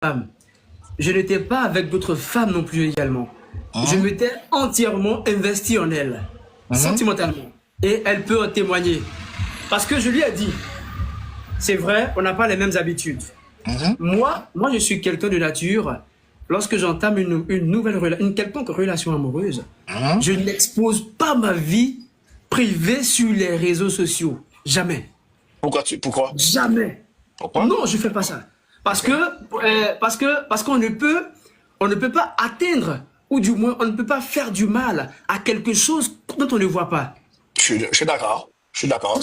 femme, je n'étais pas avec d'autres femmes non plus également. Je m'étais entièrement investi en elle, sentimentalement. Et elle peut en témoigner. Parce que je lui ai dit, c'est vrai, on n'a pas les mêmes habitudes. Moi, je suis quelqu'un de nature. Lorsque j'entame une quelconque relation amoureuse, je n'expose pas ma vie privée sur les réseaux sociaux. Jamais. Pourquoi? Jamais. Pourquoi? Non, je ne fais pas ça. Parce qu'on ne peut pas atteindre, ou du moins, on ne peut pas faire du mal à quelque chose dont on ne voit pas. Je suis d'accord. Je suis d'accord.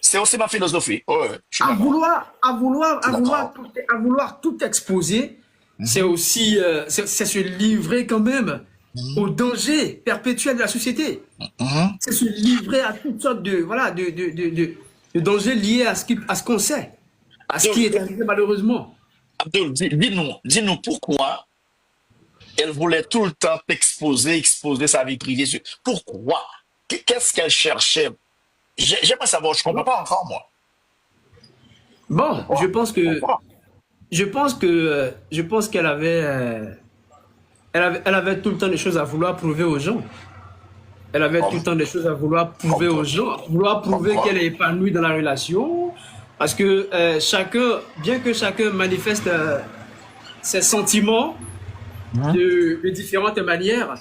C'est aussi ma philosophie. Ouais, je suis À vouloir tout exposer, c'est aussi c'est se livrer quand même au danger perpétuel de la société. C'est se livrer à toutes sortes de dangers liés à ce qu'on sait, à ce qui est arrivé malheureusement. Abdul, dis-nous pourquoi elle voulait tout le temps exposer sa vie privée. Pourquoi? Qu'est-ce qu'elle cherchait? J'aimerais savoir, je comprends pas encore, moi. Bon, je pense qu'elle elle avait tout le temps des choses à vouloir prouver aux gens. Elle avait tout le temps des choses à vouloir prouver aux gens, vouloir prouver qu'elle est épanouie dans la relation. Parce que bien que chacun manifeste ses sentiments de différentes manières,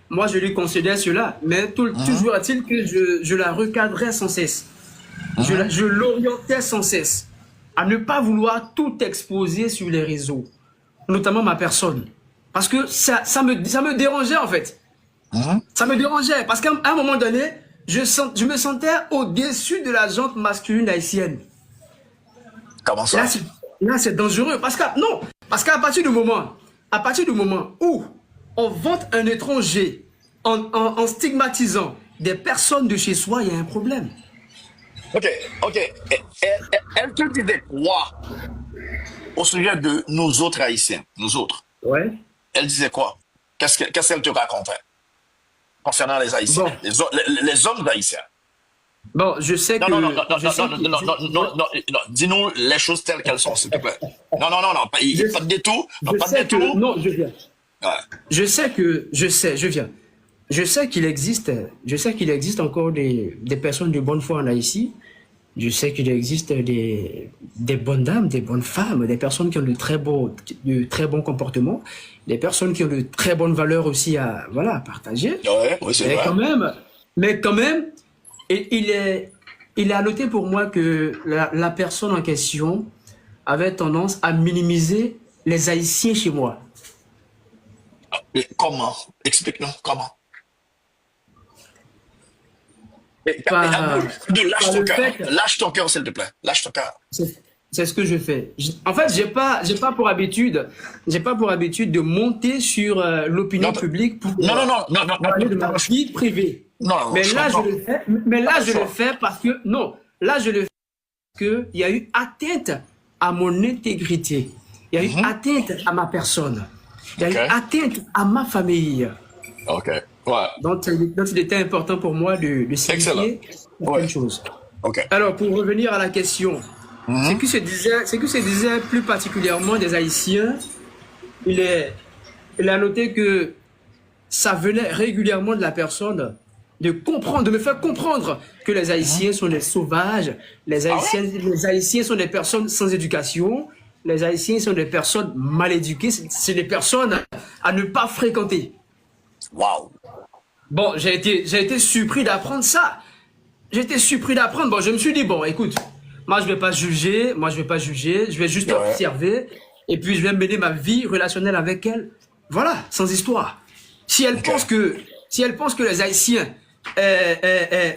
moi je lui concédais cela. Mais toujours est-il que je la recadrais sans cesse. Je l'orientais sans cesse à ne pas vouloir tout exposer sur les réseaux, notamment ma personne. Parce que ça me dérangeait en fait. Ça me dérangeait parce qu'à un moment donné, je me sentais au-dessus de la gente masculine haïtienne. Comment ça? Là, c'est dangereux. Parce qu'à partir du moment où on vante un étranger en stigmatisant des personnes de chez soi, il y a un problème. Ok. Elle te disait quoi au sujet de nous autres Haïtiens, nous autres? Ouais. Elle disait quoi? Qu'est-ce qu'elle te racontait concernant les Haïtiens, Bon. les hommes haïtiens? Bon, je sais que... Non, dis-nous les choses telles qu'elles sont, s'il te plaît. Non, il n'y a pas de détour. Non, je viens. Ouais. Je viens. Je sais qu'il existe encore des personnes de bonne foi en Haïti. Je sais qu'il existe des bonnes dames, des bonnes femmes, des personnes qui ont de très bons comportements, des personnes qui ont de très bonnes valeurs aussi à partager. Ouais, oui, c'est vrai. Mais quand même, il est à noter pour moi que la personne en question avait tendance à minimiser les Haïtiens chez moi. Mais comment? Explique-nous comment. Lâche ton cœur, s'il te plaît. Lâche ton cœur. C'est ce que je fais. En fait, j'ai pas pour habitude de monter sur l'opinion publique pour parler de ma vie privée. Non, mais là, je le fais parce que il y a eu atteinte à mon intégrité. Il y a eu atteinte à ma personne. Il y a eu atteinte à ma famille. Ok. Ouais. Donc, il était important pour moi de signifier certaines choses. Okay. Alors, pour revenir à la question, ce qui se disait plus particulièrement des Haïtiens, il a noté que ça venait régulièrement de la personne de me faire comprendre que les Haïtiens sont des sauvages, les Haïtiens sont des personnes sans éducation, les Haïtiens sont des personnes mal éduquées, c'est des personnes à ne pas fréquenter. Wow. Bon, j'ai été surpris d'apprendre ça. Bon, je me suis dit, bon, écoute, moi je vais pas juger, je vais juste observer, et puis je vais mener ma vie relationnelle avec elle. Voilà, sans histoire. Si elle pense que les Haïtiens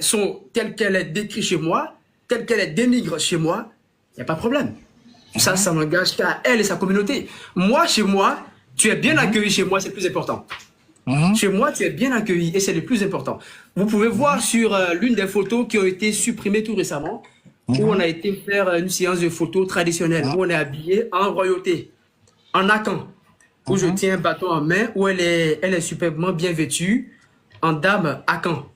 sont tels qu'elle est décrit chez moi, tels qu'elle est dénigre chez moi, il n'y a pas de problème. Ça n'engage qu'à elle et sa communauté. Moi, chez moi, tu es bien accueilli chez moi, c'est le plus important. Chez moi, tu es bien accueilli et c'est le plus important. Vous pouvez voir sur l'une des photos qui ont été supprimées tout récemment, où on a été faire une séance de photos traditionnelle, où on est habillé en royauté, en Akan, où je tiens un bâton en main, où elle est superbement bien vêtue, en dame Akan.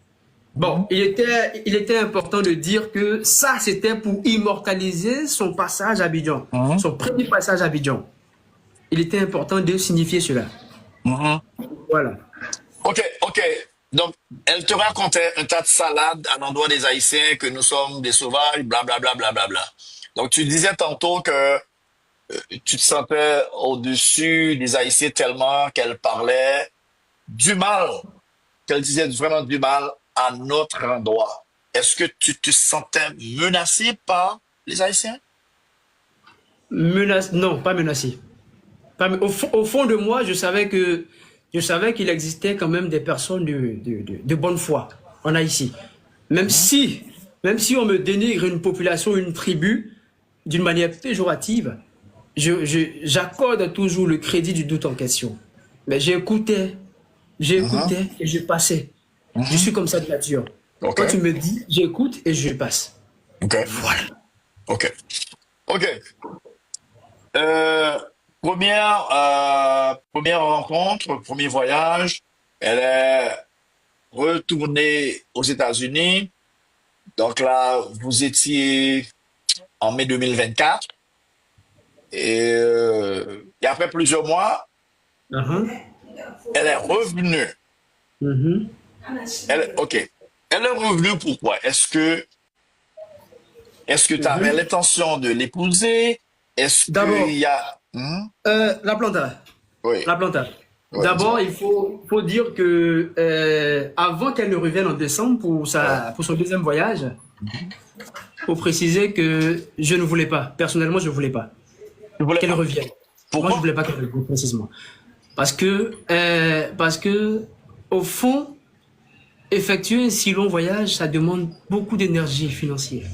Bon, il était important de dire que ça, c'était pour immortaliser son passage à Abidjan, son premier passage à Abidjan. il était important de signifier cela. Mhm. Voilà. Ok, ok. Donc, elle te racontait un tas de salades à l'endroit des Haïtiens, que nous sommes des sauvages, blablabla, blablabla. Donc, tu disais tantôt que tu te sentais au-dessus des Haïtiens tellement qu'elle parlait du mal, qu'elle disait vraiment du mal à notre endroit. Est-ce que tu te sentais menacé par les Haïtiens? Non, pas menacé. Au fond de moi, je savais qu'il existait quand même des personnes de bonne foi en Haïti. Même Mhm. si, même si on me dénigre une population, une tribu, d'une manière péjorative, j'accorde toujours le crédit du doute en question. Mais Mhm. j'écoutais et je passais. Je Mhm. suis comme ça de nature. Ok, Quand tu me dis, j'écoute et je passe. ok, Voilà. ok, ok. Euh, première rencontre, premier voyage, elle est retournée aux États-Unis. Donc là, vous étiez en mai 2024. Et après plusieurs mois, Mhm. elle est revenue. Mhm. Ok. Elle est revenue pourquoi? Est-ce que tu avais Mhm. l'intention de l'épouser? Est-ce qu'il D'abord, y a... Hmm? la planta. Oui, La planta. oui, D'abord, dis-moi. faut dire que avant qu'elle ne revienne en décembre Ouais. pour son deuxième voyage, faut préciser que je ne voulais pas. Personnellement, je ne voulais pas Tu voulais qu'elle pas. revienne. Moi, je ne Pourquoi? voulais pas qu'elle revienne précisément. Parce que, au fond, effectuer un si long voyage, ça demande beaucoup d'énergie financière.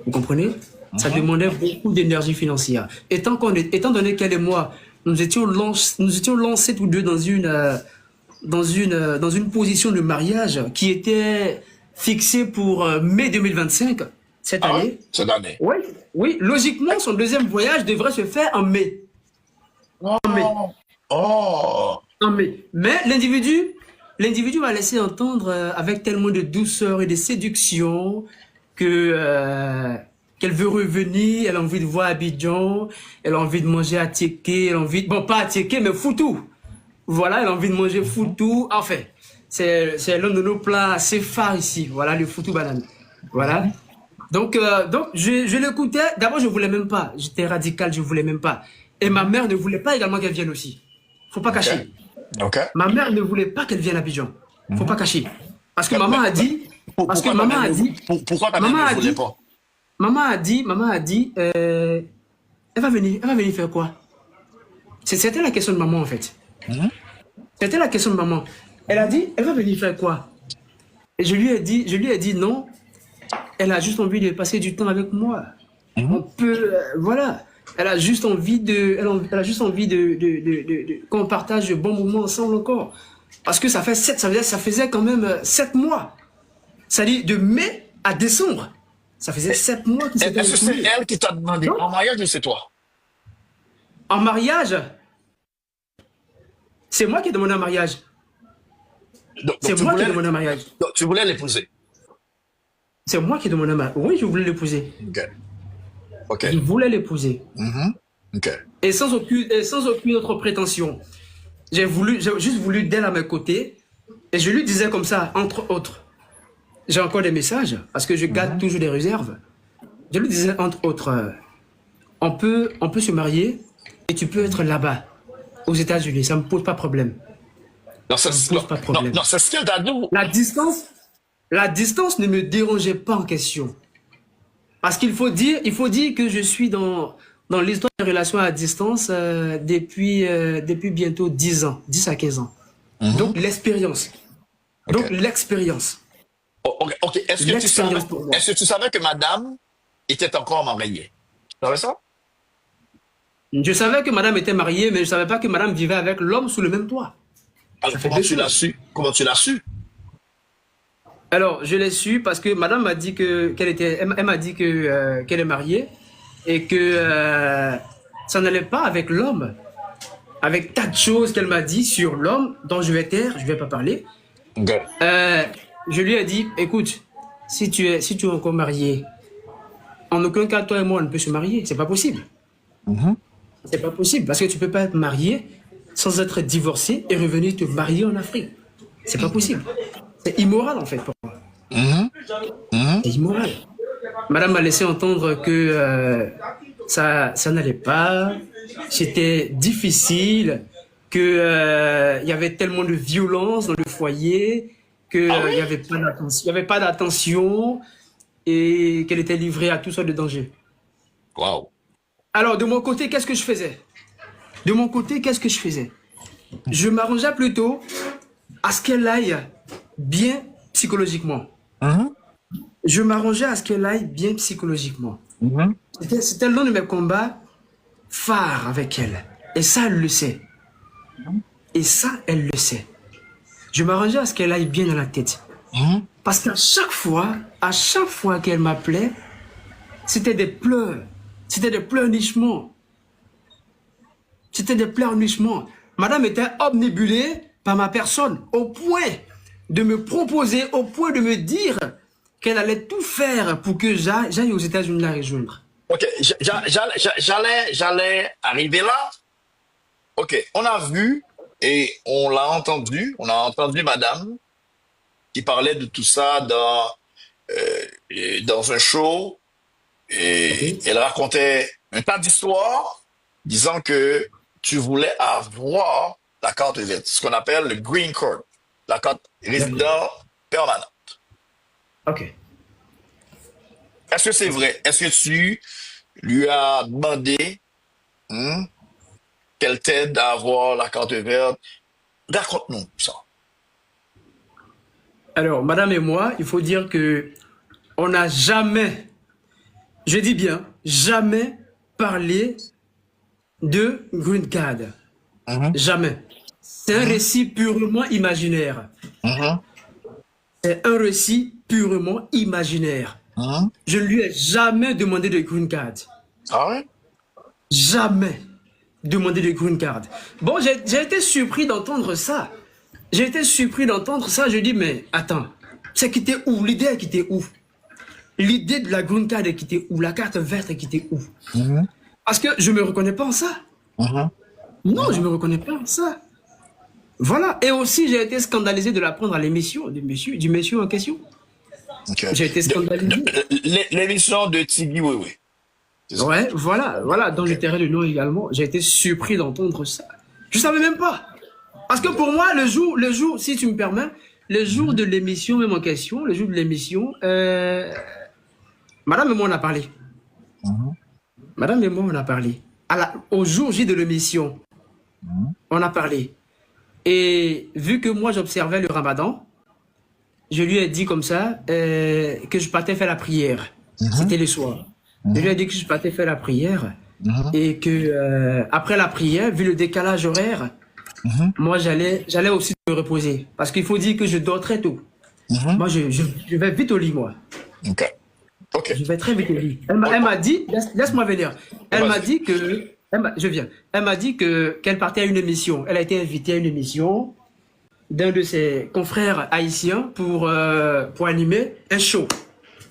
Vous comprenez? Ça Mhm. demandait beaucoup d'énergie financière. Étant donné qu'elle et moi, nous étions lancés tous deux dans une position de mariage qui était fixée pour mai 2025, cette Ah ouais? année. Cette année. Oui, oui, logiquement, son deuxième voyage devrait se faire en mai. En mai. Oh, oh. En mai. Mais l'individu m'a laissé entendre avec tellement de douceur et de séduction que qu'elle veut revenir, elle a envie de voir Abidjan, elle a envie de manger à Tieké, elle a envie, bon pas à Tieké, mais Foutou. Voilà, elle a envie de manger Mhm. Foutou. Enfin, c'est l'un de nos plats assez phares ici. Voilà, le Foutou banane. Voilà. Mhm. Donc je l'écoutais. D'abord, je voulais même pas. J'étais radical, je voulais même pas. Et ma Mhm. mère ne voulait pas également qu'elle vienne aussi. Faut pas Ok. cacher. Ok. Ma mère ne voulait pas qu'elle vienne à Abidjan. Faut pas Mhm. cacher. Parce que Mais, maman mais- a mais dit, parce que pourquoi ta mère ne, pourquoi ta mère maman ne a voulait dit, pas? elle va venir faire quoi? C'était la question de maman en fait. Mhm. C'était la question de maman. Elle a dit, elle va venir faire quoi? Et je lui ai dit non. Elle a juste envie de passer du temps avec moi. Mhm. On peut, voilà. Elle a juste envie elle a juste envie qu'on partage de bons moments ensemble encore. Parce que ça faisait quand même 7 mois. C'est-à-dire de mai à décembre. Ça faisait 7 mois qui s'étaient Est-ce que c'est écoulés. elle qui t'a demandé Donc, en mariage ou c'est toi? en mariage, c'est moi qui ai demandé un mariage. Donc C'est tu moi qui ai voulais, demandé un mariage. donc, tu voulais l'épouser. C'est moi qui ai demandé un mariage. Oui, je voulais l'épouser. Ok. Ok. Je voulais l'épouser. Mhm. Ok. Et sans aucune autre prétention. J'ai juste voulu d'elle à mes côtés. Et je lui disais comme ça, entre autres. J'ai encore des messages, parce que je garde Mhm. toujours des réserves. Je lui disais, entre autres, on peut se marier et tu peux être là-bas, aux États-Unis. Ça ne me pose pas problème. Non, Ça ne me non, pose pas de non, problème. non, c'est ce qu'elle t'a dit. La distance, la distance ne me dérangeait pas en question. Parce il faut dire que je suis dans l'histoire des relations à distance depuis bientôt 10 ans, 10 à 15 ans. Mhm. Donc l'expérience. Donc Ok. l'expérience. Oh, ok, ok. L'expérience pour moi. Est-ce que tu savais que madame était encore mariée? Tu savais ça? Je savais que madame était mariée, mais je ne savais pas que madame vivait avec l'homme sous le même toit. Ça Alors, fait comment deux tu l'as choses. su? Comment tu l'as su? Alors, je l'ai su parce que madame m'a dit elle m'a dit qu'elle est mariée et que ça n'allait pas avec l'homme. Avec tas de choses qu'elle m'a dit sur l'homme dont je vais taire, je vais pas parler. Ok. Euh, je lui ai dit, écoute, si tu es encore marié, en aucun cas toi et moi on ne peut se marier, c'est pas possible. Mhm. C'est pas possible parce que tu peux pas être marié sans être divorcé et revenir te marier en Afrique. C'est pas possible. C'est immoral en fait pour moi. Mhm. Mhm. C'est immoral. Madame m'a laissé entendre que ça n'allait pas, c'était difficile, que il y avait tellement de violence dans le foyer, que Ah oui? il y avait pas d'attention et qu'elle était livrée à toutes sortes de dangers. Wow. Alors de mon côté, qu'est-ce que je faisais? De mon côté, qu'est-ce que je faisais? Je m'arrangeais plutôt à ce qu'elle aille bien psychologiquement. Mhm. Je m'arrangeais à ce qu'elle aille bien psychologiquement. Mhm. C'était l'un de mes combats phares avec elle. Et ça, elle le sait. Et ça, elle le sait. Je m'arrangeais à ce qu'elle aille bien dans la tête. Mhm. Parce qu'à chaque fois qu'elle m'appelait, c'était des pleurs. C'était des pleurnichements. C'était des pleurnichements. Madame était obnubilée par ma personne, au point de me proposer, au point de me dire qu'elle allait tout faire pour que j'aille aux États-Unis la rejoindre. Ok, j'allais arriver là. Ok, on a vu et on a entendu madame qui parlait de tout ça dans un show et Ok. elle racontait un tas d'histoires disant que tu voulais avoir la carte verte, ce qu'on appelle le green card, la carte D'accord. résident permanent. Ok. Est-ce que c'est vrai? Est-ce que tu lui as demandé hmm, qu'elle t'aide à avoir la carte verte? Raconte-nous ça. Alors, madame et moi, il faut dire que on n'a jamais, je dis bien, jamais parlé de Green Card. Mhm, Jamais. C'est un mhm, récit purement imaginaire. mhm, C'est un récit purement imaginaire. mhm. Je ne lui ai jamais demandé de Green Card. Ah ouais? Jamais demandé de Green Card. Bon, j'ai été surpris d'entendre ça. J'ai été surpris d'entendre ça. Je dis, mais attends, c'est quitté où? L'idée est quittée où? L'idée de la Green Card est quittée où? La carte verte est quittée où? Mhm, Parce que je me reconnais pas en ça. mhm, Non, je mhm. me reconnais pas en ça. Voilà. Et aussi, j'ai été scandalisé de l'apprendre à l'émission du monsieur en question. Ok. J'ai été scandalisé. L'émission de Tigui, oui, oui. C'est ça. Ouais, voilà, voilà, dont Ok. je tairai le nom également. J'ai été surpris d'entendre ça. Je savais même pas. Parce que pour moi, le jour, si tu me permets, le jour Mhm, de l'émission, même en question, le jour de l'émission, madame et moi, on a parlé. mhm, Madame et moi, on a parlé. Au jour J de l'émission, mhm, on a parlé. Et vu que moi, j'observais le ramadan, je lui ai dit comme ça que je partais faire la prière. mhm, C'était le soir. Je lui mhm, ai dit que je partais faire la prière mhm, et que après la prière, vu le décalage horaire, mhm, moi, j'allais aussi me reposer. Parce qu'il faut dire que je dors très tôt. mhm. Moi, je vais vite au lit, moi. Ok. Ok. Je vais très vite au lit. Elle On- m'a dit, laisse-moi venir. Elle m'a Vas-y. dit que, je viens. Elle m'a dit qu'elle partait à une émission. Elle a été invitée à une émission d'un de ses confrères haïtiens pour animer un show.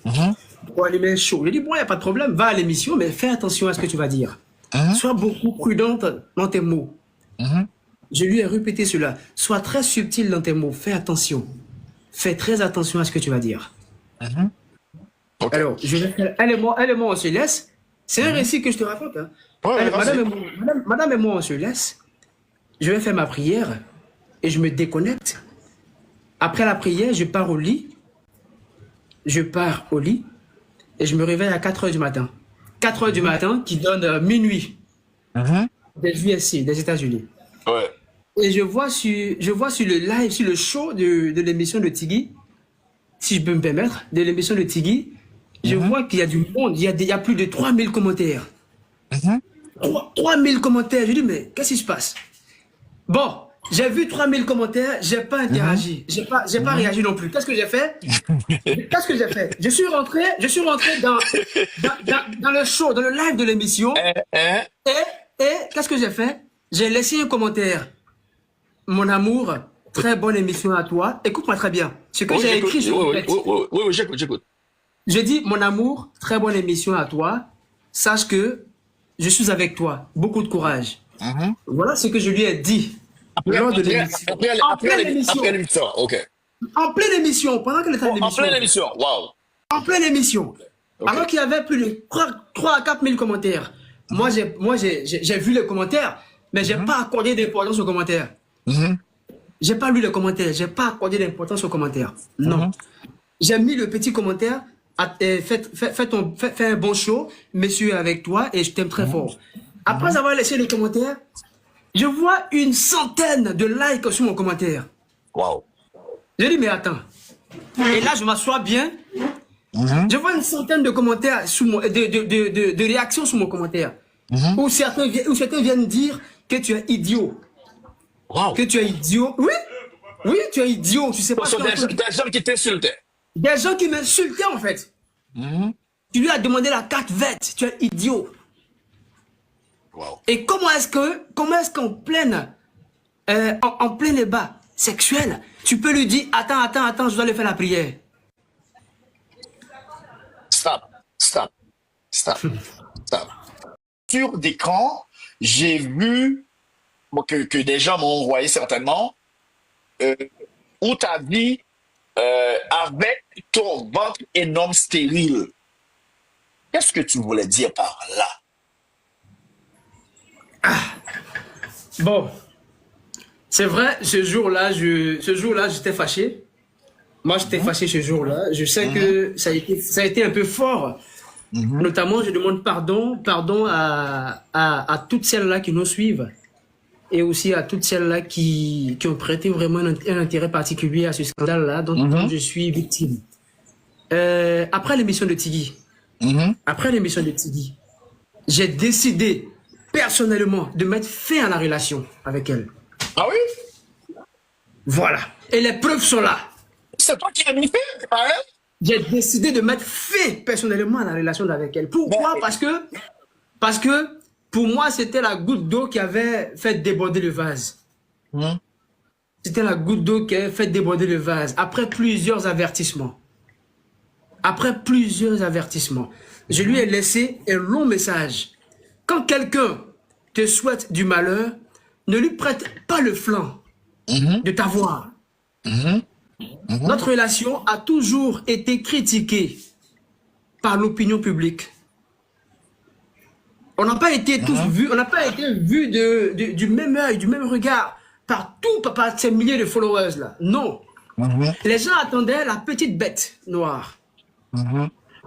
Mhm, Pour animer un show. J'ai dit, bon, il n'y a pas de problème, va à l'émission, mais fais attention à ce que tu vas dire. mhm, Sois beaucoup prudente dans tes mots. mhm. Je lui ai répété cela. Sois très subtil dans tes mots. Fais attention. Fais très attention à ce que tu vas dire. Mhm. Ok. Alors, elle et moi, on se laisse. C'est un récit que je te raconte. Hein. Ouais, ouais, Madame, vas-y. madame et moi, on se laisse. Je vais faire ma prière et je me déconnecte. Après la prière, je pars au lit. Je pars au lit et je me réveille à 4 heures du matin. 4 heures du matin qui donne minuit Mhm. des USC, des États-Unis. Ouais. Et je vois sur le live, sur le show de l'émission de Tigui, si je peux me permettre, de l'émission de Tigui, je Mhm. vois qu'il y a du monde, il y a plus de 3000 commentaires. Mhm. 3000 commentaires. Je dis, mais qu'est-ce qui se passe? Bon, j'ai vu 3000 commentaires, j'ai pas Mhm. interagi, j'ai pas réagi non plus. Qu'est-ce que j'ai fait? Qu'est-ce que j'ai fait? Je suis rentré dans le show, dans le live de l'émission, Hein? et qu'est-ce que j'ai fait? J'ai laissé un commentaire. Mon amour, très bonne émission à toi. Écoute-moi très bien. Ce que Oui, j'ai j'écoute. écrit, je Oui, oui, répète. oui, oui, oui, oui, j'écoute, j'écoute. Je dis, mon amour, très bonne émission à toi. Sache que je suis avec toi. Beaucoup de courage. Mhm. Voilà ce que je lui ai dit lors de l'émission. En pleine émission. Après l'émission, ok. En pleine émission, pendant qu'elle était en En émission. pleine émission, wow. En pleine émission. Ok. Alors qu'il y avait plus de 3 à 4 000 commentaires. Moi, j'ai vu les commentaires, mais j'ai pas accordé d'importance aux commentaires. Mhm. J'ai pas lu les commentaires, j'ai pas accordé d'importance aux commentaires. Non. J'ai mis le petit commentaire, fais un bon show, messieurs, avec toi, et je t'aime très fort. Après avoir laissé le commentaire, je vois une centaine de likes sur mon commentaire. Wow. Je dis, mais attends. Et là, je m'assois bien. Je vois une centaine de commentaires, de réactions sur mon commentaire. Où certains viennent dire que tu es idiot. Wow. Que tu es idiot. Oui, oui, tu es idiot. Tu sais pas Ce sont des gens qui t'insultaient. Des gens qui m'insultaient, en fait. Tu lui as demandé la carte verte. Tu es idiot. Wow. Et comment est-ce qu'en pleine, en plein débat sexuel, tu peux lui dire, attends, je dois lui faire la prière. Stop. Sur d'écran, j'ai vu que des gens m'ont envoyé certainement où tu as dit avec ton ventre énorme stérile. Qu'est-ce que tu voulais dire par là? Bon, c'est vrai, ce jour-là, j'étais fâché. Moi, j'étais fâché ce jour-là. Je sais que ça a été un peu fort. Notamment, je demande pardon à toutes celles-là qui nous suivent et aussi à toutes celles-là qui ont prêté vraiment un intérêt particulier à ce scandale-là dont je suis victime. Après l'émission de Tiggy, j'ai décidé personnellement de mettre fin à la relation avec elle. Ah oui? Voilà. Et les preuves sont là. C'est toi qui as mis fin à elle? J'ai décidé de mettre fin personnellement à la relation avec elle. Pourquoi? Parce que pour moi, c'était la goutte d'eau qui avait fait déborder le vase. C'était la goutte d'eau qui avait fait déborder le vase. Après plusieurs avertissements. Je lui ai laissé un long message. Quand quelqu'un te souhaite du malheur, ne lui prête pas le flanc de t'avoir. Notre relation a toujours été critiquée par l'opinion publique. On n'a pas été tous vus, on n'a pas été vus du même œil, du même regard par ces milliers de followers là. Non. Les gens attendaient la petite bête noire.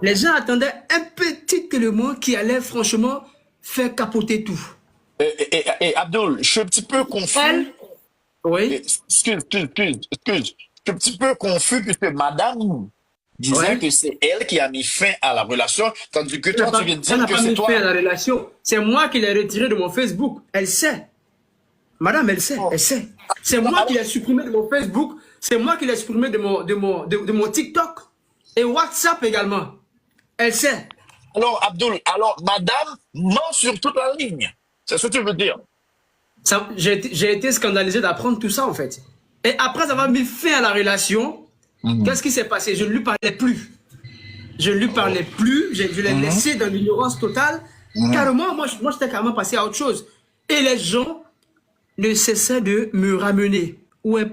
Les gens attendaient un petit élément qui allait franchement faire capoter tout. Et Abdul, je suis un petit peu confus. Elle, oui. Excuse. Je suis un petit peu confus puisque madame disait que c'est elle qui a mis fin à la relation, tandis que toi, tu viens de dire que c'est toi. Elle n'a pas mis fin à la relation. C'est moi qui l'ai retiré de mon Facebook. Elle sait. Madame, elle sait. Elle sait. C'est moi qui l'ai supprimé de mon Facebook. C'est moi qui l'ai supprimé de mon TikTok. Et WhatsApp également. Elle sait. Alors, Abdul, madame ment sur toute la ligne. C'est ce que tu veux dire. J'ai été scandalisé d'apprendre tout ça, en fait. Et après avoir mis fin à la relation, qu'est-ce qui s'est passé? Je ne lui parlais plus. Je l'ai laissé dans l'ignorance totale. Carrément, moi j'étais carrément passé à autre chose. Et les gens ne cessaient de me ramener. Où est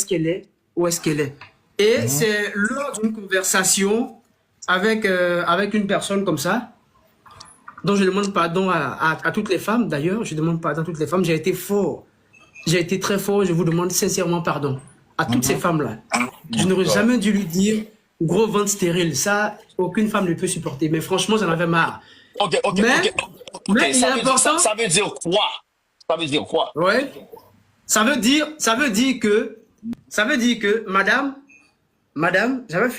qu'elle est? Où est-ce qu'elle est? Et c'est lors d'une conversation avec une personne comme ça, dont je demande pardon à toutes les femmes, d'ailleurs, je demande pardon à toutes les femmes, j'ai été fort. J'ai été très fort, je vous demande sincèrement pardon à toutes ces femmes-là. Je n'aurais jamais dû lui dire gros ventre stérile, ça, aucune femme ne peut supporter. Mais franchement, j'en avais marre. Mais il est important. Ça veut dire quoi? Ça veut dire quoi? Ouais. Ça veut dire que madame avait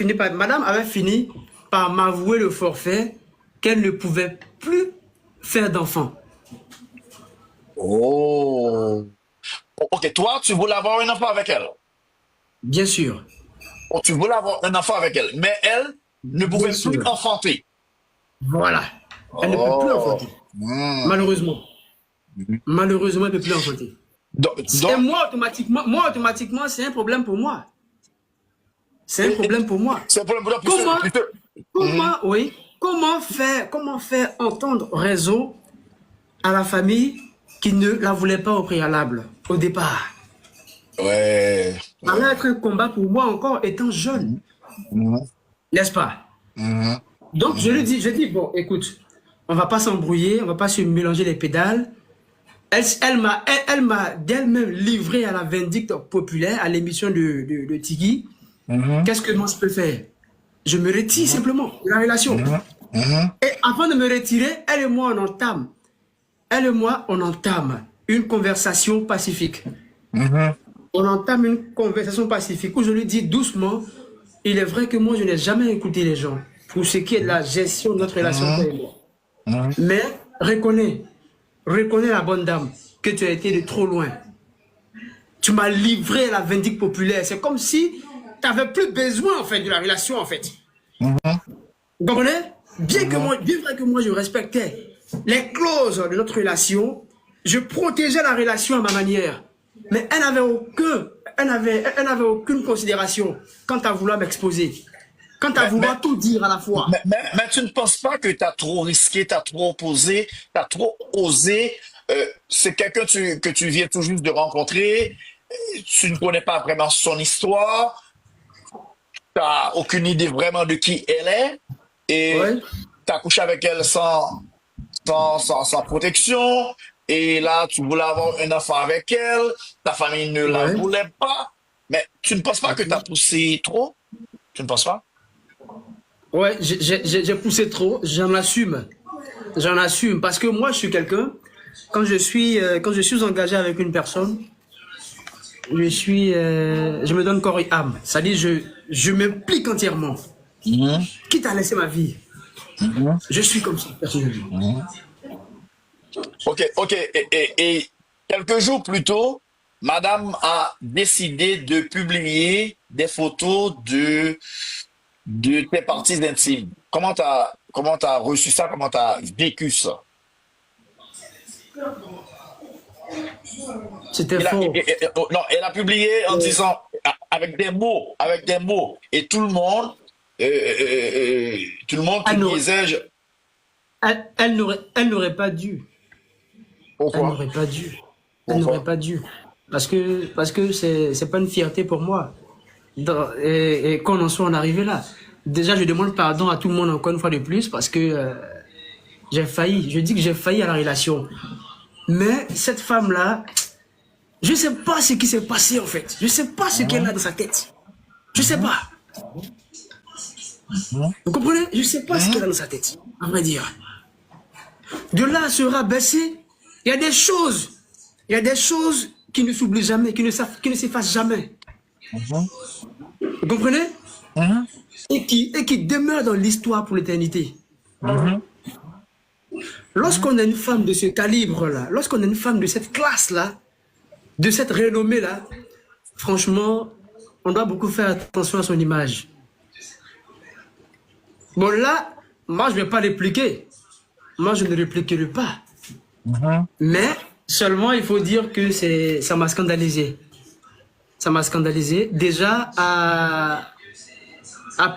fini par m'avouer le forfait qu'elle ne pouvait plus faire d'enfant. Oh. Ok, toi, tu voulais avoir un enfant avec elle? Bien sûr. Oh, tu voulais avoir un enfant avec elle, mais elle ne pouvait plus enfanter. Voilà. Elle ne peut plus enfanter. Malheureusement. Malheureusement, elle ne peut plus enfanter. Et moi, automatiquement, c'est un problème pour moi. C'est un problème pour moi. C'est un problème pour toi. Comment? Oui, comment faire entendre raison à la famille qui ne la voulait pas au préalable, au départ? Ouais. Ça Ouais. allait être un combat pour moi encore étant jeune, Mhm. n'est-ce pas? Mhm. Donc Mhm. je dis, bon, écoute, on va pas s'embrouiller, on va pas se mélanger les pédales. Elle m'a d'elle-même livré à la vindicte populaire, à l'émission de Tigui. Mhm. Qu'est-ce que moi je peux faire? Je me retire Mhm. simplement de la relation. Mhm. Mhm. Et avant de me retirer, elle et moi, on entame une conversation pacifique. Mhm. On entame une conversation pacifique où je lui dis doucement, il est vrai que moi, je n'ai jamais écouté les gens pour ce qui est de la gestion de notre relation, toi Mhm. et moi. Mhm. Mais reconnais, reconnais la bonne dame que tu as été de trop loin. Tu m'as livré à la vindicte populaire. C'est comme si tu n'avais plus besoin en fait de la relation en fait. Mhm. Vous comprenez? Mhm. Bien vrai que moi je respectais les clauses de notre relation, je protégeais la relation à ma manière. Mais elle n'avait aucune considération quant à vouloir m'exposer, quant à Mais, vouloir tout dire à la fois. mais tu ne penses pas que tu as trop risqué, tu as trop posé, tu as trop osé. C'est quelqu'un que tu viens tout juste de rencontrer. Tu ne connais pas vraiment son histoire. Tu n'as aucune idée vraiment de qui elle est. Et Ouais, tu as couché avec elle sans protection. Et là, tu voulais avoir un enfant avec elle. Ta famille ne la ouais. voulait pas. Mais tu ne penses pas que tu as poussé trop? Tu ne penses pas? Ouais, j'ai poussé trop, j'en assume. J'en assume parce que moi je suis quelqu'un, quand je suis engagé avec une personne, je me donne corps et âme. C'est-à-dire, je m'implique entièrement. Mhm. Quitte à laisser ma vie, Mhm. je suis comme ça, personnellement. Mhm. Ok, ok. Et quelques jours plus tôt, Madame a décidé de publier des photos de tes parties intimes. Comment t'as reçu ça? Comment t'as vécu ça? C'était faux. Oh, non, elle a publié en disant avec des mots, et tout le monde qui Elle n'aurait disait, elle n'aurait pas dû. Elle pourquoi? n'aurait pas dû. Elle n'aurait Pourquoi? pas dû. Parce que c'est pas une fierté pour moi. Et qu'on en soit en arrivé là. Déjà, je demande pardon à tout le monde encore une fois de plus parce que j'ai failli. Je dis que j'ai failli à la relation. Mais cette femme-là, je sais pas ce qui s'est passé en fait. Je sais pas ce qu'elle Mhm. a dans sa tête. Je sais Mhm. pas. Mhm. Vous comprenez? Je sais pas ce qu'elle a Mhm. dans sa tête, à vrai dire. De là à se rabaisser, il y a des choses. Il y a des choses qui ne s'oublient jamais, qui ne s'effacent jamais. Mhm. Vous comprenez? Mhm. Et qui demeurent dans l'histoire pour l'éternité. Mhm. Mhm. Lorsqu'on a une femme de ce calibre-là, lorsqu'on a une femme de cette classe-là, de cette renommée-là, franchement, on doit beaucoup faire attention à son image. Bon là, moi je ne vais pas répliquer. Moi je ne répliquerai pas. Mhm. Mais seulement il faut dire que ça m'a scandalisé. Ça m'a scandalisé. Déjà à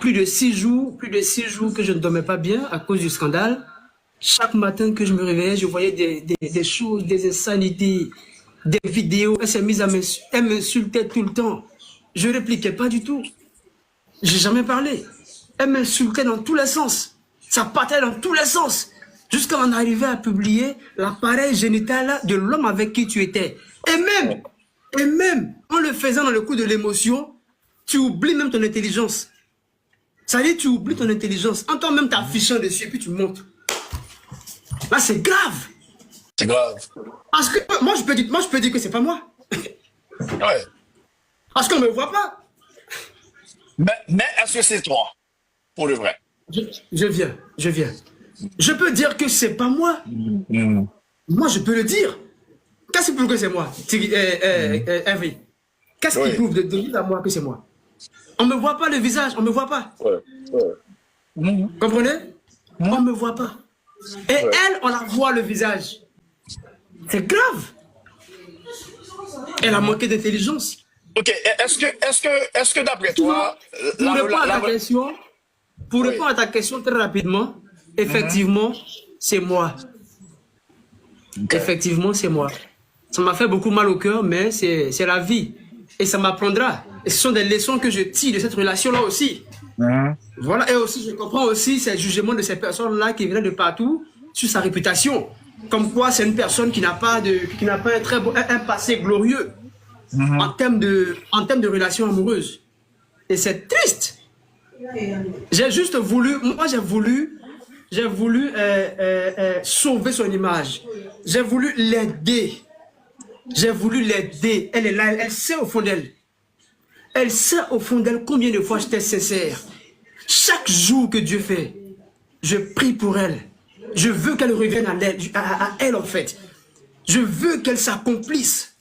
plus de 6 jours que je ne dormais pas bien à cause du scandale. Chaque matin que je me réveillais, je voyais des choses, des insanités, des vidéos. Elle s'est mise à m'insulter, elle m'insultait tout le temps. Je ne répliquais pas du tout. J'ai jamais parlé. Elle m'insultait dans tous les sens. Ça partait dans tous les sens. Jusqu'à en arriver à publier l'appareil génital de l'homme avec qui tu étais. Et même, en le faisant dans le coup de l'émotion, tu oublies même ton intelligence. Ça veut dire tu oublies ton intelligence. En toi-même t'affichant dessus et puis tu montes. Là, c'est grave. C'est grave. Parce que moi, je peux dire que c'est pas moi. Ouais. Parce qu'on ne me voit pas. Mais est-ce que c'est toi? Pour le vrai. Je viens, je viens. Je peux dire que c'est pas moi. Mhm. Moi, je peux le dire. Qu'est-ce qui prouve que c'est moi, Hervé? Qu'est-ce qui Oui. prouve de dire à moi que c'est moi? On ne me voit pas le visage, on ne me voit pas. Ouais. Ouais. Mhm. Comprenez? On Mhm. ne me voit pas. Et Ouais. elle, on la voit le visage. C'est grave. Elle a manqué d'intelligence. Ok. Est-ce que d'après Sinon, toi, pour répondre à ta question, pour Oui. répondre à ta question très rapidement, effectivement, c'est moi. Ok. Effectivement, c'est moi. Ça m'a fait beaucoup mal au cœur, mais c'est la vie. Et ça m'apprendra. Et ce sont des leçons que je tire de cette relation-là aussi. Mhm. Voilà. Et aussi, je comprends aussi ces jugements de ces personnes-là qui viennent de partout sur sa réputation. Comme quoi, c'est une personne qui n'a pas un très beau, un passé glorieux en termes de relations amoureuses. Et c'est triste. J'ai juste voulu, moi j'ai voulu sauver son image. J'ai voulu l'aider. J'ai voulu l'aider. Elle est là, elle sait au fond d'elle. Elle sait au fond d'elle combien de fois j'étais sincère. Chaque jour que Dieu fait, je prie pour elle. Je veux qu'elle revienne à elle en fait. Je veux qu'elle s'accomplisse.